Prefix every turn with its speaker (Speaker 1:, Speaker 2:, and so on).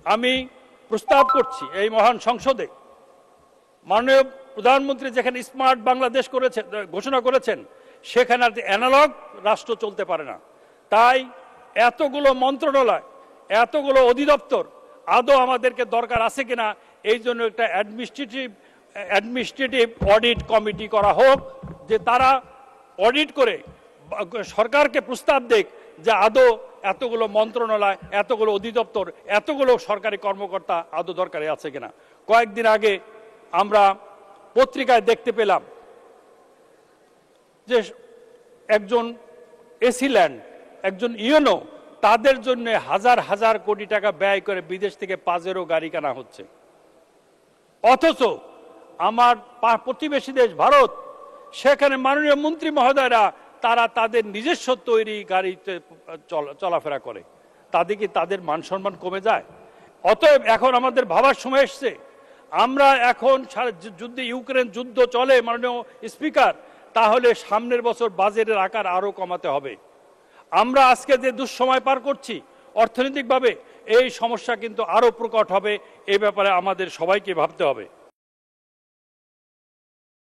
Speaker 1: আমি প্রস্তাব করছি এই মহান সংসদে, মাননীয় প্রধানমন্ত্রী যেখানে স্মার্ট বাংলাদেশ করেছেন, ঘোষণা করেছেন, সেখানে আর অ্যানালগ রাষ্ট্র চলতে পারে না। তাই এতগুলো মন্ত্রণালয়, এতগুলো অধিদপ্তর আদৌ আমাদেরকে দরকার আছে কিনা, এই জন্য একটা অ্যাডমিনিস্ট্রেটিভ অডিট কমিটি করা হোক, যে তারা অডিট করে সরকারকে প্রস্তাব দেখ যে আদৌ এতগুলো মন্ত্রণালয়, এতগুলো অধিদপ্তর, এতগুলো সরকারি কর্মকর্তা আদৌ দরকারি আছে কিনা। কয়েকদিন আগে আমরা পত্রিকায় দেখতে পেলাম যে একজন এসিল্যান্ড, একজন ইউনো, তাদের জন্য হাজার হাজার কোটি টাকা ব্যয় করে বিদেশ থেকে পাজেরো গাড়ি কেনা হচ্ছে। অথচ আমার প্রতিবেশী দেশ ভারত, সেখানে মাননীয় মন্ত্রী মহোদয়রা তারা তাদের নিজস্ব তৈরি গাড়িতে চলাফেরা করে। তাদের কি তাদের মান সম্মান কমে যায়? অতএব এখন আমাদের ভাবার সময় এসছে, আমরা এখন যুদ্ধে, ইউক্রেন যুদ্ধ চলে মাননীয় স্পিকার, তাহলে সামনের বছর বাজেটের আকার আরো কমাতে হবে। আমরা আজকে যে দুঃসময় পার করছি অর্থনৈতিকভাবে, এই সমস্যা কিন্তু আরো প্রকট হবে। এই ব্যাপারে আমাদের সবাইকে ভাবতে হবে।